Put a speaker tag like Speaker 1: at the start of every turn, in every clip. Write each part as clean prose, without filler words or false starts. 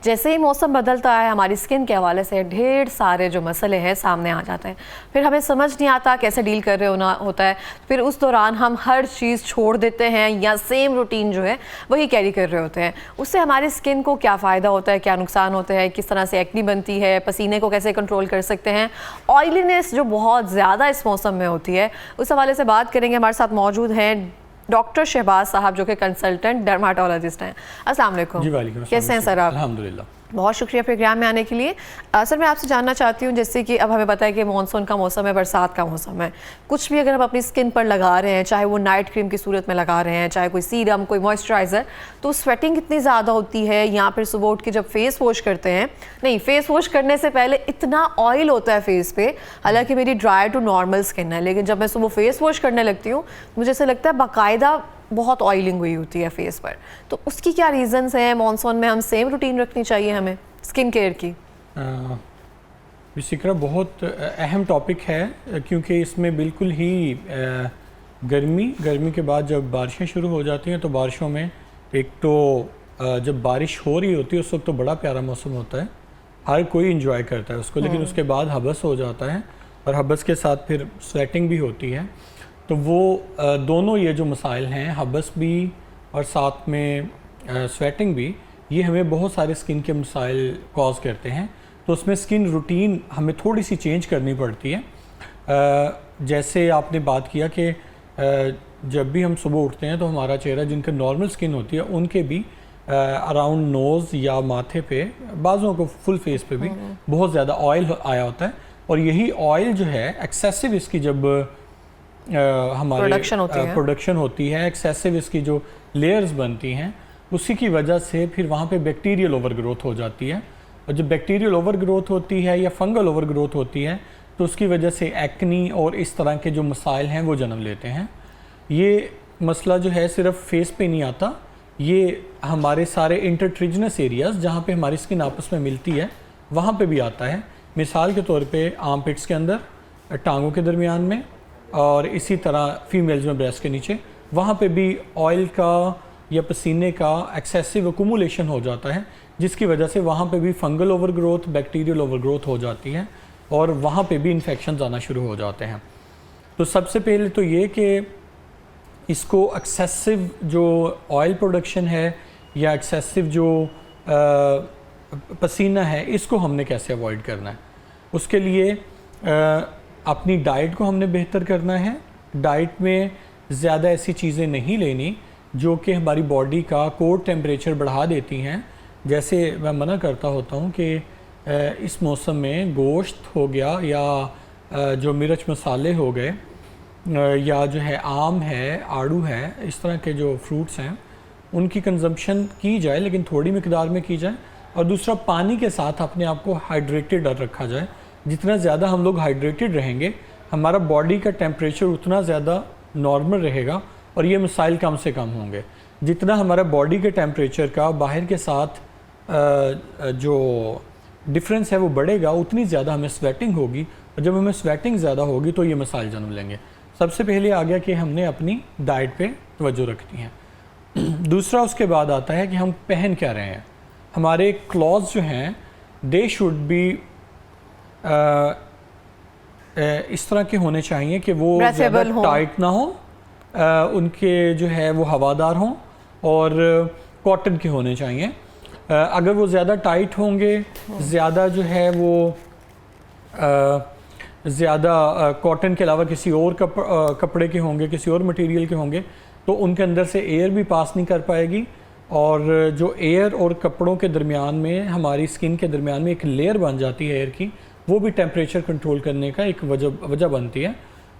Speaker 1: जैसे ही मौसम बदलता है हमारी स्किन के हवाले से ढेर सारे जो मसले हैं सामने आ जाते हैं, फिर हमें समझ नहीं आता कैसे डील कर रहे होना होता है। फिर उस दौरान हम हर चीज़ छोड़ देते हैं या सेम रूटीन जो है वही कैरी कर रहे होते हैं। उससे हमारी स्किन को क्या फ़ायदा होता है, क्या नुकसान होता है, किस तरह से एक्नी बनती है, पसीने को कैसे कंट्रोल कर सकते हैं, ऑयलीनेस जो बहुत ज़्यादा इस मौसम में होती है, उस हवाले से बात करेंगे। हमारे साथ मौजूद हैं डॉक्टर शहबाज साहब जो कि कंसल्टेंट डर्माटोलॉजिस्ट हैं। अस्सलाम वालेकुम।
Speaker 2: जी वालेकुम।
Speaker 1: कैसे हैं सर आप?
Speaker 2: अल्हम्दुलिल्लाह।
Speaker 1: बहुत शुक्रिया प्रोग्राम में आने के लिए। सर मैं आपसे जानना चाहती हूँ, जैसे कि अब हमें पता है कि मानसून का मौसम है, बरसात का मौसम है, कुछ भी अगर हम अपनी स्किन पर लगा रहे हैं, चाहे वो नाइट क्रीम की सूरत में लगा रहे हैं, चाहे कोई सीरम, कोई मॉइस्चराइज़र, तो स्वेटिंग इतनी ज़्यादा होती है। या फिर सुबह उठ के जब फेस वॉश करते हैं, नहीं फेस वॉश करने से पहले इतना ऑयल होता है फेस पे, हालांकि मेरी ड्राई टू नॉर्मल स्किन है, लेकिन जब मैं सुबह फेस वॉश करने लगती हूँ मुझे ऐसा लगता है बाकायदा बहुत ऑयलिंग हुई होती है फेस पर। तो उसकी क्या रीज़न्स हैं? मानसून में हम सेम रूटीन रखनी चाहिए हमें स्किन केयर की?
Speaker 2: विशिक्रा बहुत अहम टॉपिक है, क्योंकि इसमें बिल्कुल ही गर्मी के बाद जब बारिशें शुरू हो जाती हैं, तो बारिशों में एक तो जब बारिश हो रही होती है उस वक्त तो बड़ा प्यारा मौसम होता है, हर कोई इंजॉय करता है उसको, लेकिन उसके बाद हबस हो जाता है और हबस के साथ फिर स्वेटिंग भी होती है। तो वो दोनों ये जो मसाइल हैं, हबस भी और साथ में स्वेटिंग भी, ये हमें बहुत सारे स्किन के मसाइल कॉज करते हैं। तो उसमें स्किन रूटीन हमें थोड़ी सी चेंज करनी पड़ती है। जैसे आपने बात किया कि जब भी हम सुबह उठते हैं तो हमारा चेहरा, जिनका नॉर्मल स्किन होती है उनके भी अराउंड नोज़ या माथे पे, बाज़ों को फुल फेस पे भी बहुत ज़्यादा ऑयल आया होता है। और यही ऑयल जो है एक्सेसिव, इसकी जब हमारी प्रोडक्शन होती है, एक्सेसिव इसकी जो लेयर्स बनती हैं, उसी की वजह से फिर वहाँ पे बैक्टीरियल ओवरग्रोथ हो जाती है। और जब बैक्टीरियल ओवरग्रोथ होती है या फंगल ओवरग्रोथ होती है तो उसकी वजह से एक्नी और इस तरह के जो मसाइल हैं वो जन्म लेते हैं। ये मसला जो है सिर्फ फेस पे नहीं आता, ये हमारे सारे इंटरट्रिजनस एरियाज़ जहाँ पे हमारी स्किन आपस में मिलती है वहाँ पे भी आता है। मिसाल के तौर पे आर्मपिट्स के अंदर, टांगों के दरमियान में, और इसी तरह फीमेल्स में ब्रेस्ट के नीचे, वहाँ पे भी ऑयल का या पसीने का एक्सेसिव अकुमुलेशन हो जाता है, जिसकी वजह से वहाँ पे भी फंगल ओवरग्रोथ, बैक्टीरियल ओवरग्रोथ हो जाती है और वहाँ पे भी इन्फेक्शंस आना शुरू हो जाते हैं। तो सबसे पहले तो ये कि इसको एक्सेसिव जो ऑयल प्रोडक्शन है या एक्सेसिव जो पसीना है, इसको हमने कैसे अवॉइड करना है। उसके लिए अपनी डाइट को हमने बेहतर करना है। डाइट में ज़्यादा ऐसी चीज़ें नहीं लेनी जो कि हमारी बॉडी का कोर टेम्परेचर बढ़ा देती हैं। जैसे मैं मना करता होता हूँ कि इस मौसम में गोश्त हो गया या जो मिर्च मसाले हो गए या जो है आम है, आड़ू है, इस तरह के जो फ्रूट्स हैं उनकी कंजम्पशन की जाए, लेकिन थोड़ी मिकदार में की जाए। और दूसरा, पानी के साथ अपने आप को हाइड्रेटेड रखा जाए। जितना ज़्यादा हम लोग हाइड्रेटेड रहेंगे, हमारा बॉडी का टेम्परेचर उतना ज़्यादा नॉर्मल रहेगा और ये मसाइल कम से कम होंगे। जितना हमारा बॉडी के टेम्परेचर का बाहर के साथ जो डिफरेंस है वो बढ़ेगा, उतनी ज़्यादा हमें स्वेटिंग होगी, और जब हमें स्वेटिंग ज़्यादा होगी तो ये मसाइल जन्म लेंगे। सबसे पहले आ गया कि हमने अपनी डाइट पे तवज्जो रखनी है। दूसरा उसके बाद आता है कि हम पहन क्या रहे हैं। हमारे क्लॉथ्स जो हैं दे शुड बी इस तरह के होने चाहिए कि वो ज़्यादा टाइट ना हो, उनके जो है वो हवादार हों और कॉटन के होने चाहिए। अगर वो ज़्यादा टाइट होंगे, ज़्यादा जो है वो ज़्यादा कॉटन के अलावा किसी और कपड़े के होंगे, किसी और मटेरियल के होंगे, तो उनके अंदर से एयर भी पास नहीं कर पाएगी। और जो एयर और कपड़ों के दरमियान में, हमारी स्किन के दरमियान में एक लेयर बन जाती है एयर की, वो भी टेम्परेचर कंट्रोल करने का एक वजह बनती है।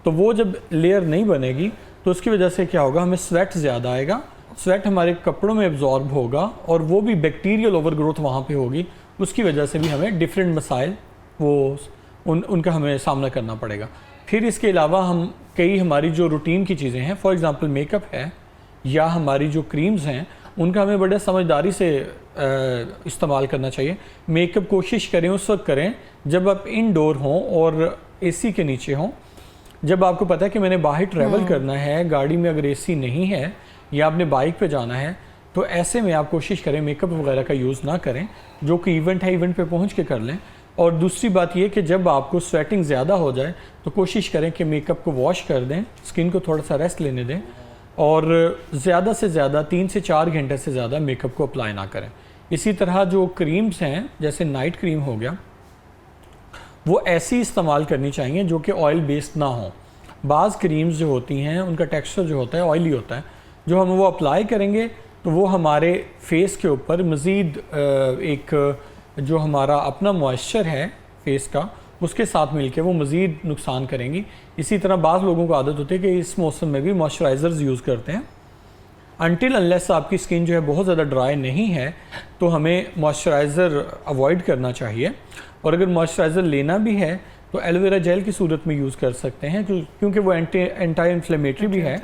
Speaker 2: तो वो जब लेयर नहीं बनेगी तो उसकी वजह से क्या होगा, हमें स्वेट ज़्यादा आएगा, स्वेट हमारे कपड़ों में एब्जॉर्ब होगा और वो भी बैक्टीरियल ओवरग्रोथ वहाँ पे होगी। उसकी वजह से भी हमें डिफरेंट मसाइल उनका हमें सामना करना पड़ेगा। फिर इसके अलावा कई हमारी जो रूटीन की चीज़ें हैं, फॉर एग्ज़ाम्पल मेकअप है या हमारी जो क्रीम्स हैं, उनका हमें बड़े समझदारी से इस्तेमाल करना चाहिए। मेकअप कोशिश करें उस वक्त करें जब आप इनडोर हों और एसी के नीचे हों। जब आपको पता है कि मैंने बाहर ट्रैवल करना है, गाड़ी में अगर एसी नहीं है या आपने बाइक पे जाना है, तो ऐसे में आप कोशिश करें मेकअप वगैरह का यूज़ ना करें, जो कि इवेंट है इवेंट पे पहुंच के कर लें। और दूसरी बात ये कि जब आपको स्वेटिंग ज़्यादा हो जाए तो कोशिश करें कि मेकअप को वॉश कर दें, स्किन को थोड़ा सा रेस्ट लेने दें, और ज़्यादा से ज़्यादा 3 से 4 घंटे से ज़्यादा मेकअप को अप्लाई ना करें। इसी तरह जो क्रीम्स हैं, जैसे नाइट क्रीम हो गया, वो ऐसी इस्तेमाल करनी चाहिए जो कि ऑयल बेस्ड ना हो। बाज़ क्रीम्स जो होती हैं उनका टेक्सचर जो होता है ऑयली होता है, जो हम वो अप्लाई करेंगे तो वो हमारे फेस के ऊपर मज़ीद एक जो हमारा अपना मॉइस्चर है फेस का, उसके साथ मिलके वो मज़ीद नुकसान करेंगी। इसी तरह बाज़ लोगों को आदत होती है कि इस मौसम में भी मॉइस्चराइज़र्स यूज़ करते हैं। अनटिल अनलेस आपकी स्किन जो है बहुत ज़्यादा ड्राई नहीं है तो हमें मॉइस्चराइज़र अवॉइड करना चाहिए। और अगर मॉइस्चराइज़र लेना भी है तो एलोवेरा जेल की सूरत में यूज़ कर सकते हैं, क्योंकि वो एंटी इन्फ्लेमेटरी भी है,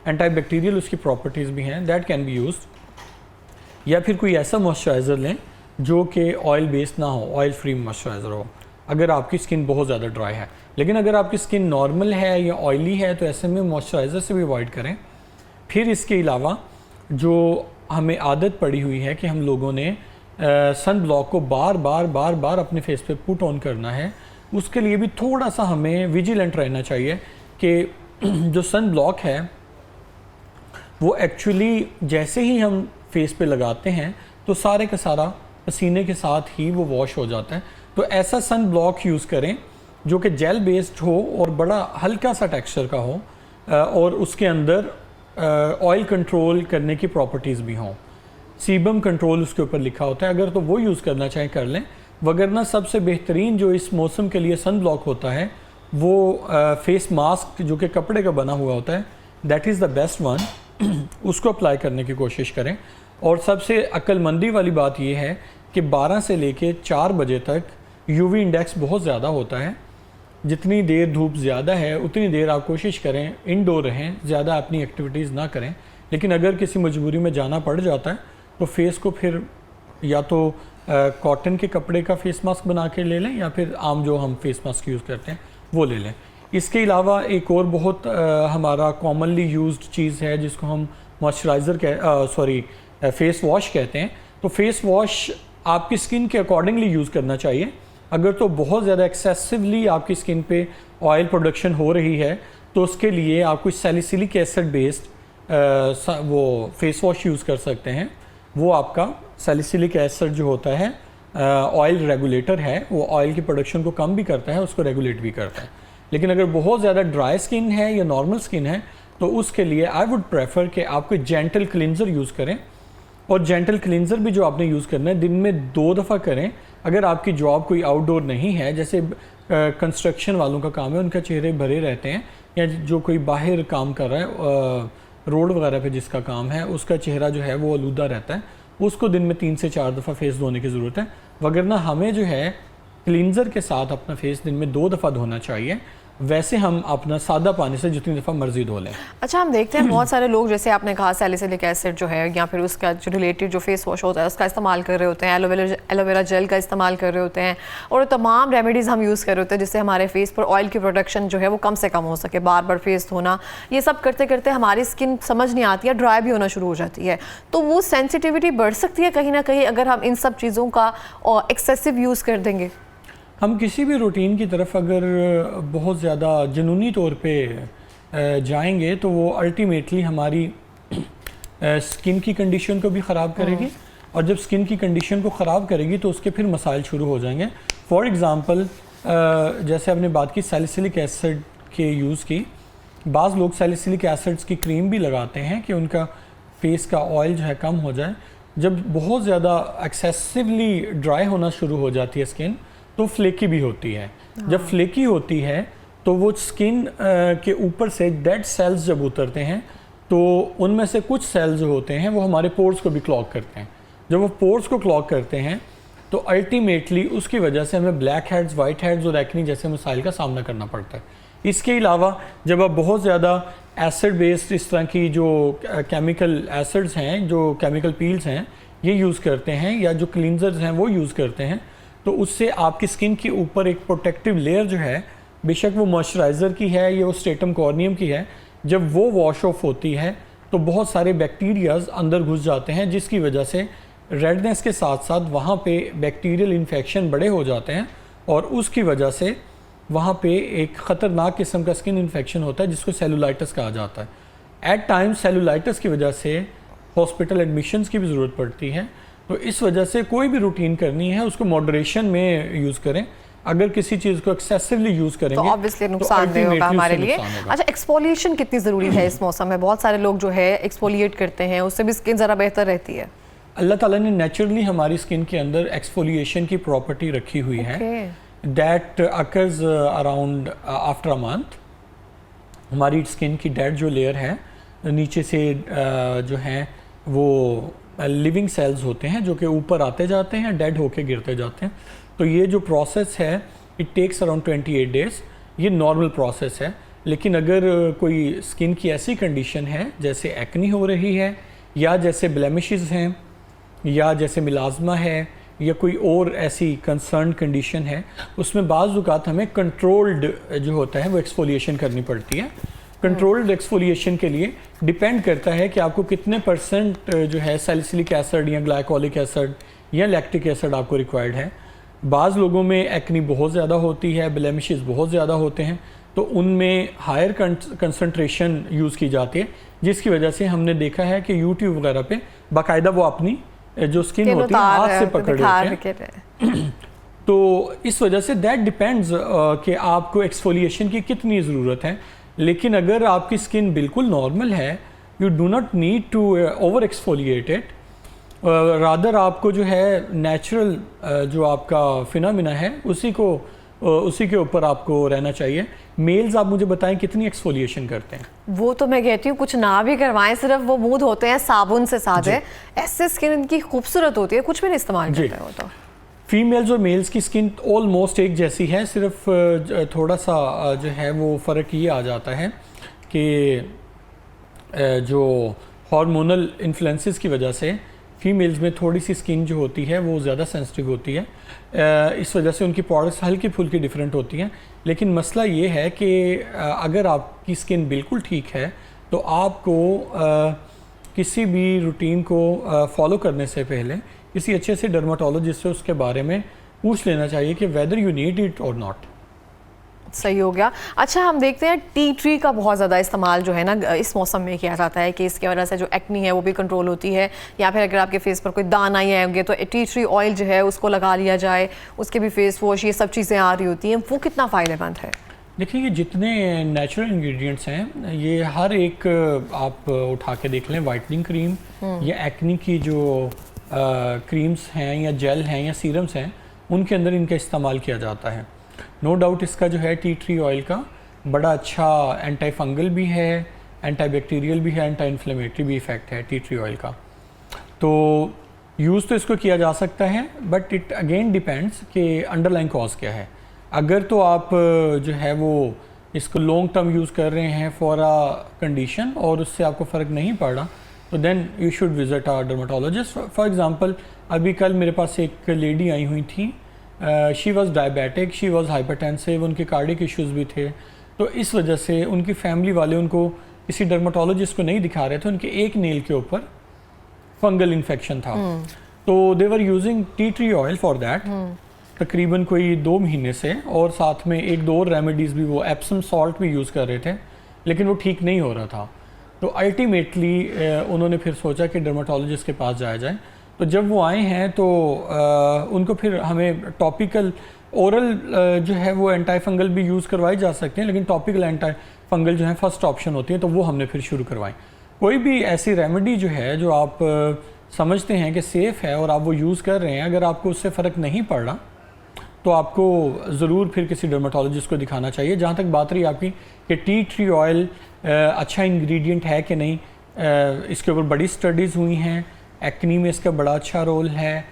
Speaker 2: एंटी बैक्टीरियल उसकी प्रॉपर्टीज़ भी हैं, दैट कैन बी यूज्ड। या फिर कोई ऐसा मॉइस्चराइज़र लें जो कि ऑयल बेस्ड ना हो, ऑयल फ्री मॉइस्चराइज़र हो, अगर आपकी स्किन बहुत ज़्यादा ड्राई है। लेकिन अगर आपकी स्किन नॉर्मल है या ऑयली है तो ऐसे में मॉइस्चराइज़र से भी अवॉइड करें। फिर इसके अलावा जो हमें आदत पड़ी हुई है कि हम लोगों ने सन ब्लॉक को बार बार अपने फेस पे पुट ऑन करना है, उसके लिए भी थोड़ा सा हमें विजिलेंट रहना चाहिए कि जो सन ब्लॉक है वो एक्चुअली जैसे ही हम फेस पे लगाते हैं तो सारे का सारा पसीने के साथ ही वो वॉश हो जाता है। तो ऐसा सन ब्लॉक यूज़ करें जो कि जेल बेस्ड हो और बड़ा हल्का सा टेक्सचर का हो, और उसके अंदर ऑयल कंट्रोल करने की प्रॉपर्टीज़ भी हों। सीबम कंट्रोल उसके ऊपर लिखा होता है, अगर तो वो यूज़ करना चाहें कर लें, वगरना सबसे बेहतरीन जो इस मौसम के लिए सन ब्लॉक होता है वो फेस मास्क जो कि कपड़े का बना हुआ होता है, that is the best one. उसको अप्लाई करने की कोशिश करें। और सबसे अक्लमंदी वाली बात यह है कि 12 से लेके 4 बजे तक यूवी इंडेक्स बहुत ज़्यादा होता है। जितनी देर धूप ज़्यादा है उतनी देर आप कोशिश करें इनडोर रहें, ज़्यादा अपनी एक्टिविटीज़ ना करें। लेकिन अगर किसी मजबूरी में जाना पड़ जाता है तो फेस को फिर या तो कॉटन के कपड़े का फेस मास्क बना के ले लें या फिर आम जो हम फेस मास्क यूज़ करते हैं वो ले लें। इसके अलावा एक और बहुत हमारा कॉमनली यूज्ड चीज़ है जिसको हम मॉइस्चराइज़र फेस वॉश कहते हैं। तो फेस वॉश आपकी स्किन के अकॉर्डिंगली यूज़ करना चाहिए। अगर तो बहुत ज़्यादा एक्सेसिवली आपकी स्किन पे ऑयल प्रोडक्शन हो रही है तो उसके लिए आप कुछ सैलिसिलिक एसिड बेस्ड वो फेस वॉश यूज़ कर सकते हैं। वो आपका सैलिसिलिक एसिड जो होता है ऑयल रेगुलेटर है, वो ऑयल की प्रोडक्शन को कम भी करता है, उसको रेगुलेट भी करता है। लेकिन अगर बहुत ज़्यादा ड्राई स्किन है या नॉर्मल स्किन है तो उसके लिए आई वुड प्रेफर कि आप कोई जेंटल क्लिनज़र यूज़ करें। और जेंटल क्लिनज़र भी जो आपने यूज़ करना है दिन में 2 दफ़ा करें। अगर आपकी जॉब कोई आउटडोर नहीं है, जैसे कंस्ट्रक्शन वालों का काम है, उनका चेहरे भरे रहते हैं, या जो कोई बाहर काम कर रहा है रोड वगैरह पे जिसका काम है, उसका चेहरा जो है वो आलूदा रहता है, उसको दिन में 3 से 4 दफ़ा फेस धोने की ज़रूरत है। वगरना हमें जो है क्लिनज़र के साथ अपना फेस दिन में 2 दफ़ा धोना चाहिए। वैसे हम अपना सादा पानी से जितनी दफ़ा मर्जी धो लें।
Speaker 1: अच्छा, हम देखते हैं बहुत सारे लोग, जैसे आपने कहा सैलिसिलिक एसिड जो है या फिर उसका जो रिलेटेड जो फेस वॉश होता है उसका इस्तेमाल कर रहे होते हैं, एलोवेरा जेल का इस्तेमाल कर रहे होते हैं, और तमाम रेमेडीज़ हम यूज़ कर रहे होते हैं जिससे हमारे फेस पर ऑयल की प्रोडक्शन जो है वो कम से कम हो सके। बार बार फेस धोना, ये सब करते करते हमारी स्किन समझ नहीं आती है, ड्राई भी होना शुरू हो जाती है। तो वो सेंसिटिविटी बढ़ सकती है कहीं ना कहीं अगर हम इन सब चीज़ों का एक्सेसिव यूज़ कर देंगे।
Speaker 2: हम किसी भी रूटीन की तरफ अगर बहुत ज़्यादा जुनूनी तौर पे जाएंगे तो वो अल्टीमेटली हमारी स्किन की कंडीशन को भी ख़राब करेगी, और जब स्किन की कंडीशन को ख़राब करेगी तो उसके फिर मसाइल शुरू हो जाएंगे। फॉर एग्ज़ाम्पल जैसे आपने बात की सैलिसिलिक एसिड के यूज़ की, बाज़ लोग सैलिसिलिक एसिड्स की क्रीम भी लगाते हैं कि उनका फेस का ऑयल जो है कम हो जाए। जब बहुत ज़्यादा एक्सेसिवली ड्राई होना शुरू हो जाती है स्किन तो फ्लेकी भी होती है। जब फ्लेकी होती है तो वो स्किन के ऊपर से डेड सेल्स जब उतरते हैं तो उनमें से कुछ सेल्स जो होते हैं वो हमारे पोर्स को भी क्लॉग करते हैं। जब वो पोर्स को क्लॉग करते हैं तो अल्टीमेटली उसकी वजह से हमें ब्लैक हेड्स, वाइट हेड्स और एक्नी जैसे मसाइल का सामना करना पड़ता है। इसके अलावा जब आप बहुत ज़्यादा एसिड बेस्ड इस तरह की जो केमिकल एसिड्स हैं, जो केमिकल पील्स हैं, ये यूज़ करते हैं, या जो क्लींजर्स हैं वो यूज़ करते हैं, तो उससे आपकी स्किन के ऊपर एक प्रोटेक्टिव लेयर जो है, बेशक वो मॉइस्चराइज़र की है या वो स्ट्रेटम कॉर्नियम की है, जब वो वॉश ऑफ होती है तो बहुत सारे बैक्टीरियाज अंदर घुस जाते हैं, जिसकी वजह से रेडनेस के साथ साथ वहाँ पे बैक्टीरियल इन्फेक्शन बड़े हो जाते हैं और उसकी वजह से वहाँ पे एक ख़तरनाक किस्म का स्किन इन्फेक्शन होता है जिसको सेलुलाइटिस कहा जाता है। एट टाइम सेलुलाइटिस की वजह से हॉस्पिटल एडमिशन्स की भी ज़रूरत पड़ती है। तो इस वजह से कोई भी रूटीन करनी है उसको मॉडरेशन में यूज़ करें। अगर किसी चीज़ को एक्सेसिवली यूज़ करेंगे
Speaker 1: तो ऑब्वियसली नुकसानदेह होगा हमारे लिए। अच्छा, एक्सफोलिएशन कितनी ज़रूरी है इस मौसम में? बहुत सारे लोग जो है एक्सफोलिएट करते हैं, उससे भी स्किन ज़रा बेहतर रहती है।
Speaker 2: अल्लाह ताला ने नेचुरली हमारी स्किन के अंदर एक्सफोलिएशन की प्रॉपर्टी रखी हुई है that occurs around after a month. हमारी स्किन की डेड जो लेयर है नीचे से जो है वो लिविंग सेल्स होते हैं जो कि ऊपर आते जाते हैं, डेड होके गिरते जाते हैं। तो ये जो प्रोसेस है इट टेक्स अराउंड 28 डेज। ये नॉर्मल प्रोसेस है। लेकिन अगर कोई स्किन की ऐसी कंडीशन है जैसे एक्नी हो रही है या जैसे ब्लेमिशेस हैं या जैसे मिलाजमा है या कोई और ऐसी कंसर्न कंडीशन है, उसमें बाज़ औक़ात हमें कंट्रोल्ड जो होता है वो एक्सफोलिएशन करनी पड़ती है। कंट्रोल्ड एक्सफोलिएशन के लिए डिपेंड करता है कि आपको कितने % जो है सैलिसिलिक एसिड या ग्लाइकोलिक एसिड या लैक्टिक एसिड आपको रिक्वायर्ड है। बाज़ लोगों में एक्नी बहुत ज़्यादा होती है, ब्लेमिशेस बहुत ज़्यादा होते हैं, तो उनमें हायर कंसंट्रेशन यूज़ की जाती है, जिसकी वजह से हमने देखा है कि यूट्यूब वगैरह पे बाकायदा वो अपनी जो स्किन होती है हाथ से पकड़ लेते हैं। तो इस वजह से दैट डिपेंड्स कि आपको एक्सफोलिएशन की कितनी ज़रूरत है। लेकिन अगर आपकी स्किन बिल्कुल नॉर्मल है, you do not need to over exfoliate it. Rather आपको जो है नेचुरल जो आपका फिनोमिना है उसी के ऊपर आपको रहना चाहिए। मेल्स आप मुझे बताएं कितनी एक्सफोलिएशन करते हैं?
Speaker 1: वो तो मैं कहती हूँ कुछ ना भी करवाएं, सिर्फ वो मुंह धोते हैं साबुन से सादे, ऐसे स्किन इनकी खूबसूरत होती है, कुछ भी नहीं इस्तेमाल करते हो। तो
Speaker 2: फीमेल्स और मेल्स की स्किन ऑलमोस्ट एक जैसी है, सिर्फ थोड़ा सा जो है वो फ़र्क ये आ जाता है कि जो हार्मोनल इन्फ्लुएंसेस की वजह से फीमेल्स में थोड़ी सी स्किन जो होती है वो ज़्यादा सेंसिटिव होती है। इस वजह से उनकी प्रोडक्ट्स हल्की फुल्की डिफरेंट होती हैं। लेकिन मसला ये है कि अगर आपकी स्किन बिल्कुल ठीक है तो आपको किसी भी रूटीन को फॉलो करने से पहले किसी अच्छे से डर्माटोलॉजिस्ट से उसके बारे में पूछ लेना चाहिए कि वेदर यू नीड इट और नॉट।
Speaker 1: सही हो गया। अच्छा, हम देखते हैं टी ट्री का बहुत ज़्यादा इस्तेमाल जो है ना इस मौसम में किया जाता है कि इसकी वजह से जो एक्नी है वो भी कंट्रोल होती है, या फिर अगर आपके फेस पर कोई दाना आए होंगे तो टी ट्री ऑयल जो है उसको लगा लिया जाए, उसके भी फेस वॉश, ये सब चीज़ें आ रही होती हैं, वो कितना फ़ायदेमंद है?
Speaker 2: देखिए, ये जितने नेचुरल इंग्रेडिएंट्स हैं ये हर एक आप उठा के देख लें, वाइटनिंग क्रीम या एक्नी की जो क्रीम्स हैं या जेल हैं या सीरम्स हैं, उनके अंदर इनका इस्तेमाल किया जाता है। नो डाउट इसका जो है टी ट्री ऑयल का बड़ा अच्छा एंटी फंगल भी है, एंटी बैक्टीरियल भी है, एंटी इन्फ्लेमेटरी भी इफ़ेक्ट है टी ट्री ऑयल का। तो यूज़ तो इसको किया जा सकता है, बट इट अगेन डिपेंड्स कि अंडरलाइन कॉज क्या है। अगर तो आप जो है वो इसको लॉन्ग टर्म यूज़ कर रहे हैं फॉर अ कंडीशन और उससे आपको फ़र्क नहीं पड़ रहा, तो then you should visit a dermatologist. For example, अभी कल मेरे पास एक लेडी आई हुई थी, she was diabetic, she was hypertensive, उनके कार्डिक इश्यूज़ भी थे। तो इस वजह से उनकी फैमिली वाले उनको किसी डर्माटोलॉजिस्ट को नहीं दिखा रहे थे, उनके एक नेल के ऊपर फंगल इन्फेक्शन था। तो they were using tea tree oil for that तकरीबन कोई 2 महीने से, और साथ में 1-2 और रेमेडीज़ भी, वो एप्सम सॉल्ट भी यूज़ कर रहे थे, लेकिन वो ठीक नहीं हो रहा था। तो अल्टीमेटली उन्होंने फिर सोचा कि डर्माटोलॉजिस्ट के पास जाया जाए। तो जब वो आए हैं तो उनको फिर हमें टॉपिकल ओरल जो है वो एंटी फंगल भी यूज़ करवाई जा सकते हैं, लेकिन टॉपिकल एंटी फंगल जो है फर्स्ट ऑप्शन होती है, तो वो हमने फिर शुरू करवाई। कोई भी ऐसी रेमेडी जो है जो आप समझते हैं कि सेफ़ है और आप वो यूज़ कर रहे हैं, अगर आपको उससे फ़र्क नहीं पड़ रहा तो आपको ज़रूर फिर किसी डर्माटोलॉजिस्ट को दिखाना चाहिए। जहाँ तक बात रही आपकी कि टी ट्री ऑयल अच्छा इंग्रेडिएंट है कि नहीं, इसके ऊपर बड़ी स्टडीज़ हुई हैं। एक्नी में इसका बड़ा अच्छा रोल है,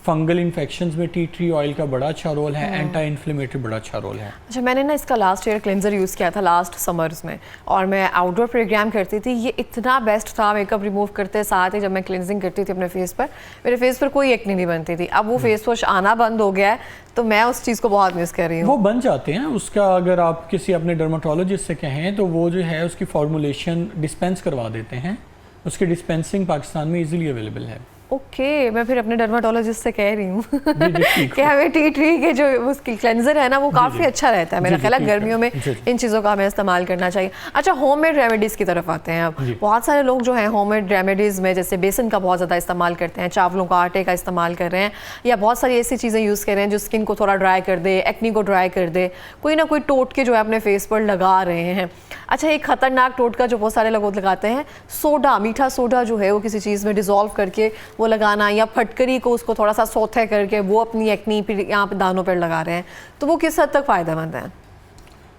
Speaker 2: फंगल इन्फेक्शंस में टी ट्री ऑयल का बड़ा अच्छा रोल है, एंटी इन्फ्लेमेटरी बड़ा अच्छा रोल है।
Speaker 1: अच्छा, मैंने ना इसका लास्ट ईयर क्लेंजर यूज़ किया था लास्ट समर्स में, और मैं आउटडोर प्रोग्राम करती थी। ये इतना बेस्ट था, मेकअप रिमूव करते साथ ही जब मैं क्लिनजिंग करती थी अपने फेस पर, मेरे फेस पर कोई एक्नी नहीं बनती थी। अब वो फेस वॉश आना बंद हो गया है, तो मैं उस चीज़ को बहुत मिस कर रही हूँ।
Speaker 2: वो बन जाते हैं, उसका अगर आप किसी अपने डर्माटोलॉजिस्ट से कहें तो वो जो है उसकी फॉर्मुलेशन डिस्पेंस करवा देते हैं, उसकी डिस्पेंसिंग पाकिस्तान में इजीली अवेलेबल है।
Speaker 1: ओके मैं फिर अपने डर्माटोलॉजिस्ट से कह रही हूँ
Speaker 2: ठीक
Speaker 1: कि हमें टी ट्री के जो उसकी क्लेंजर है ना वो काफ़ी अच्छा रहता है, मेरा ख्याल है गर्मियों में इन चीज़ों का हमें इस्तेमाल करना चाहिए। अच्छा होममेड रेमेडीज़ की तरफ आते हैं अब। बहुत सारे लोग जो हैं होममेड रेमेडीज़ में जैसे बेसन का बहुत ज़्यादा इस्तेमाल करते हैं, चावलों का आटे का इस्तेमाल कर रहे हैं, या बहुत सारी ऐसी चीज़ें यूज़ कर रहे हैं जो स्किन को थोड़ा ड्राई कर दे, एक्नी को ड्राई कर दे, कोई ना कोई टोटके जो है अपने फेस पर लगा रहे हैं। अच्छा एक खतरनाक टोटका जो बहुत सारे लोग लगाते हैं, सोडा, मीठा सोडा जो है वो किसी चीज़ में डिज़ोल्व करके वो लगाना, या फटकरी को उसको थोड़ा सा सौथे करके वो अपनी एक्नी फिर यहाँ पे दानों पर लगा रहे हैं, तो वो किस हद तक फ़ायदेमंद है?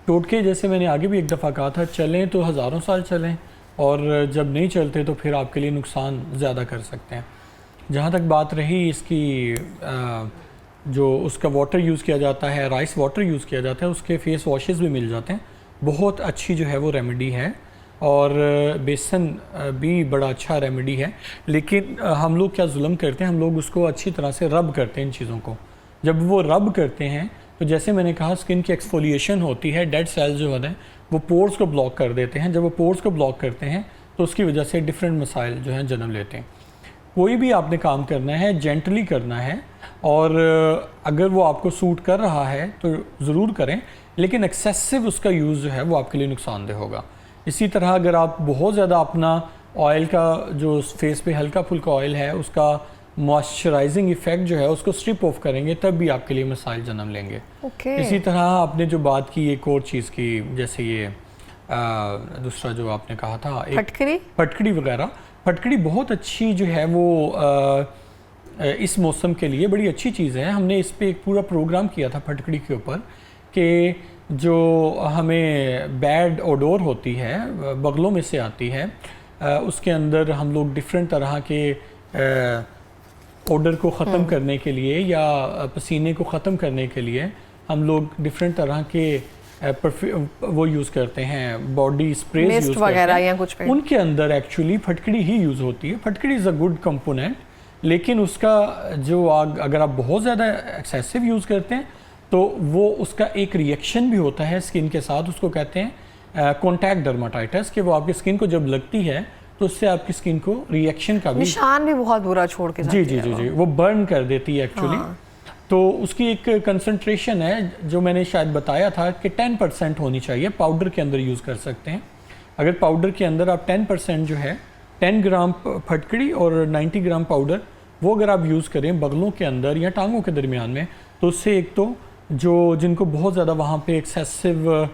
Speaker 2: टोटके जैसे मैंने आगे भी एक दफ़ा कहा था, चलें तो हज़ारों साल चलें, और जब नहीं चलते तो फिर आपके लिए नुकसान ज़्यादा कर सकते हैं। जहाँ तक बात रही इसकी जो उसका वाटर यूज़ किया जाता है, राइस वाटर यूज़ किया जाता है, उसके फेस वॉशेस भी मिल जाते हैं, बहुत अच्छी जो है वो रेमेडी है। और बेसन भी बड़ा अच्छा रेमेडी है, लेकिन हम लोग क्या जुल्म करते हैं, हम लोग उसको अच्छी तरह से रब करते हैं इन चीज़ों को। जब वो रब करते हैं तो जैसे मैंने कहा स्किन की एक्सफोलिएशन होती है, डेड सेल्स जो होते हैं वो पोर्स को ब्लॉक कर देते हैं। जब वो पोर्स को ब्लॉक करते हैं तो उसकी वजह से डिफरेंट मसाइल जो हैं जन्म लेते हैं। कोई भी आपने काम करना है जेंटली करना है, और अगर वो आपको सूट कर रहा है तो ज़रूर करें, लेकिन एक्सेसिव उसका यूज़ जो है वो आपके लिए नुकसानदेह होगा। इसी तरह अगर आप बहुत ज़्यादा अपना ऑयल का जो फेस पे हल्का फुल्का ऑयल है उसका मॉइस्चराइजिंग इफ़ेक्ट जो है उसको स्ट्रिप ऑफ करेंगे, तब भी आपके लिए मसाइल जन्म लेंगे। इसी तरह आपने जो बात की एक और चीज़ की, जैसे ये दूसरा जो आपने कहा था फटकड़ी वगैरह, फटकड़ी बहुत अच्छी जो है वो इस मौसम के लिए बड़ी अच्छी चीज़ है। हमने इस पे एक पूरा प्रोग्राम किया था फटकड़ी के ऊपर कि जो हमें बैड ओडोर होती है, बगलों में से आती है, उसके अंदर हम लोग डिफरेंट तरह के ओडर को ख़त्म करने के लिए या पसीने को ख़त्म करने के लिए हम लोग डिफरेंट तरह के वो यूज़ करते हैं, बॉडी स्प्रेज यूज़ करते हैं, कुछ उनके अंदर एक्चुअली फटकड़ी ही यूज़ होती है। फटकड़ी इज़ अ गुड कंपोनेंट, लेकिन उसका जो अगर आप बहुत ज़्यादा एक्सेसिव यूज़ करते हैं तो वो उसका एक रिएक्शन भी होता है स्किन के साथ, उसको कहते हैं कॉन्टैक्ट डर्माटाइटिस, कि वो आपकी स्किन को जब लगती है तो उससे आपकी स्किन को रिएक्शन का भी
Speaker 1: निशान भी बहुत बुरा छोड़ के जाती है।
Speaker 2: जी वो बर्न कर देती है एक्चुअली। तो उसकी एक कंसंट्रेशन है जो मैंने शायद बताया था कि 10% होनी चाहिए, पाउडर के अंदर यूज़ कर सकते हैं। अगर पाउडर के अंदर आप 10% जो है 10 ग्राम फटकड़ी और 90 ग्राम पाउडर वो अगर आप यूज़ करें बगलों के अंदर या टांगों के दरमियान में, तो उससे एक तो जो जिनको बहुत ज़्यादा वहाँ पे एक्सेसिव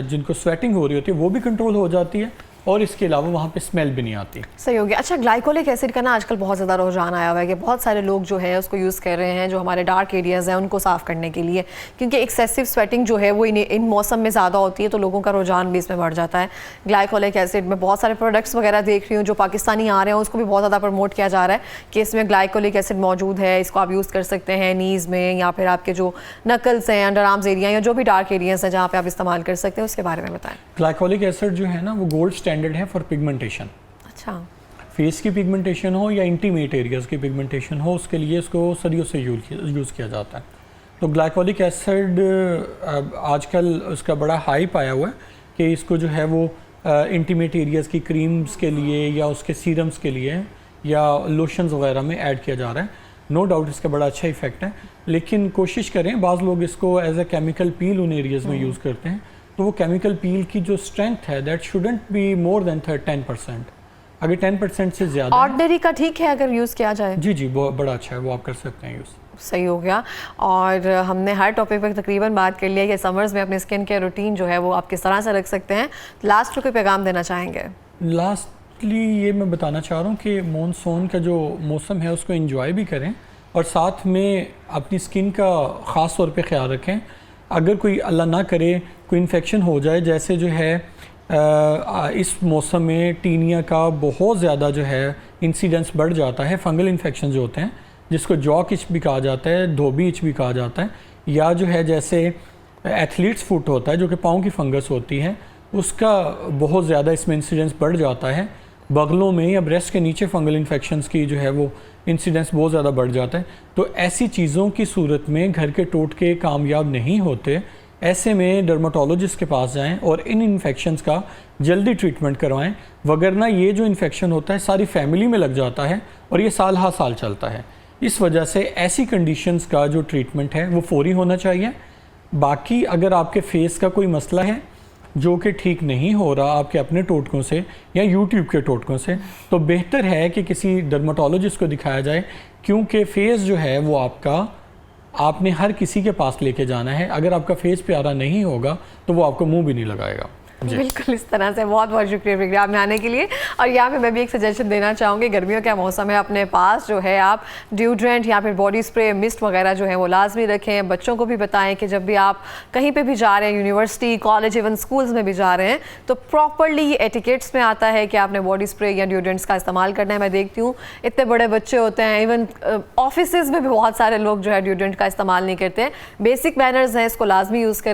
Speaker 2: जिनको स्वेटिंग हो रही होती है वो भी कंट्रोल हो जाती है, और इसके अलावा वहाँ पे स्मेल भी नहीं आती।
Speaker 1: सही हो गया। अच्छा ग्लाइकोलिक एसिड का ना आजकल बहुत ज़्यादा रुझान आया हुआ है कि बहुत सारे लोग जो है उसको यूज़ कर रहे हैं जो हमारे डार्क एरियाज़ हैं उनको साफ़ करने के लिए, क्योंकि एक्सेसिव स्वेटिंग जो है वो इन मौसम में ज़्यादा होती है, तो लोगों का रुझान भी इसमें बढ़ जाता है। ग्लाइकोलिक एसिड में बहुत सारे प्रोडक्ट्स वगैरह देख रही हूँ जो पाकिस्तानी आ रहे हैं, उसको भी बहुत ज़्यादा प्रमोट किया जा रहा है कि इसमें ग्लाइकोलिक एसिड मौजूद है, इसको आप यूज़ कर सकते हैं नीज़ में, या फिर आपके जो नकल्स हैं, अंडर आर्म्स एरिया, या जो भी डार्क एरियाज़ हैं जहाँ पर आप इस्तेमाल कर सकते हैं, उसके बारे में बताएँ।
Speaker 2: ग्लाइकोलिक एसिड जो है ना वो गोल्ड स्टैंडर्ड है फॉर पिगमेंटेशन।
Speaker 1: अच्छा,
Speaker 2: फेस की पिगमेंटेशन हो या इंटीमेट एरियाज़ की पिगमेंटेशन हो, उसके लिए इसको सदियों से यूज़ किया जाता है। तो ग्लाइकोलिक एसिड आजकल उसका बड़ा हाइप आया हुआ है कि इसको जो है वो इंटीमेट एरियाज़ की क्रीम्स के लिए या उसके सीरम्स के लिए या लोशंस वगैरह में ऐड किया जा रहा है। नो डाउट इसका बड़ा अच्छा इफेक्ट है, लेकिन कोशिश करें, बाज़ लोग इसको एज ए केमिकल पील उन एरियाज़ में यूज़ करते हैं, तो वो केमिकल पील की जो स्ट्रेंथ है that shouldn't be more than 10%। अगर 10% से ज़्यादा
Speaker 1: ऑर्डिनरी का ठीक है अगर यूज़ किया जाए।
Speaker 2: जी बहुत बड़ा अच्छा है, वो आप कर सकते हैं यूज़।
Speaker 1: सही हो गया। और हमने हर टॉपिक पर तकरीबन बात कर लिया कि समर्स में अपनी स्किन केयर रूटीन जो है वो आप किस तरह से रख सकते हैं। लास्ट को कोई पैगाम देना चाहेंगे?
Speaker 2: लास्टली ये मैं बताना चाह रहा हूँ कि मॉनसून का जो मौसम है उसको एंजॉय भी करें, और साथ में अपनी स्किन का ख़ास तौर पे ख्याल रखें। अगर कोई अल्लाह ना करे कोई इन्फेक्शन हो जाए, जैसे जो है इस मौसम में टीनिया का बहुत ज़्यादा जो है इंसिडेंस बढ़ जाता है, फंगल इन्फेक्शन जो होते हैं जिसको जॉक इच भी कहा जाता है, धोबी इच भी कहा जाता है, या जो है जैसे एथलीट्स फुट होता है जो कि पाँव की फंगस होती है, उसका बहुत ज़्यादा इसमें इंसिडेंस बढ़ जाता है। बगलों में या ब्रेस्ट के नीचे फंगल इन्फेक्शंस की जो है वो इंसिडेंस बहुत ज़्यादा बढ़ जाता है। तो ऐसी चीज़ों की सूरत में घर के टोटके कामयाब नहीं होते, ऐसे में डर्माटोलॉजिस्ट के पास जाएं और इन इन्फेक्शंस का जल्दी ट्रीटमेंट करवाएं, वगरना ये जो इन्फेक्शन होता है सारी फैमिली में लग जाता है और ये साल हर साल चलता है। इस वजह से ऐसी कंडीशंस का जो ट्रीटमेंट है वो फौरी होना चाहिए। बाकी अगर आपके फेस का कोई मसला है जो कि ठीक नहीं हो रहा आपके अपने टोटकों से या यूट्यूब के टोटकों से, तो बेहतर है कि किसी डर्माटोलॉजिस्ट को दिखाया जाए, क्योंकि फेस जो है वो आपने हर किसी के पास लेके जाना है। अगर आपका फेस प्यारा नहीं होगा तो वो आपको मुंह भी नहीं लगाएगा।
Speaker 1: बिल्कुल इस तरह से बहुत बहुत शुक्रिया प्रोग्राम में आने के लिए। और यहाँ पे मैं भी एक सजेशन देना चाहूँगी, गर्मियों का मौसम है, अपने पास जो है आप ड्यूड्रेंट या फिर बॉडी स्प्रे, मिस्ट वगैरह जो है वो लाजमी रखें। बच्चों को भी बताएं कि जब भी आप कहीं पे भी जा रहे हैं, यूनिवर्सिटी, कॉलेज, इवन स्कूल्स में भी जा रहे हैं, तो प्रॉपरली ये एटिकेट्स में आता है कि आपने बॉडी स्प्रे या ड्यूड्रेंट्स का इस्तेमाल करना है। मैं देखती हूँ इतने बड़े बच्चे होते हैं, इवन ऑफिस में भी बहुत सारे लोग जो है ड्यूड्रेंट का इस्तेमाल नहीं करते हैं। बेसिक मैनर्स हैं, इसको लाजमी यूज़ करें।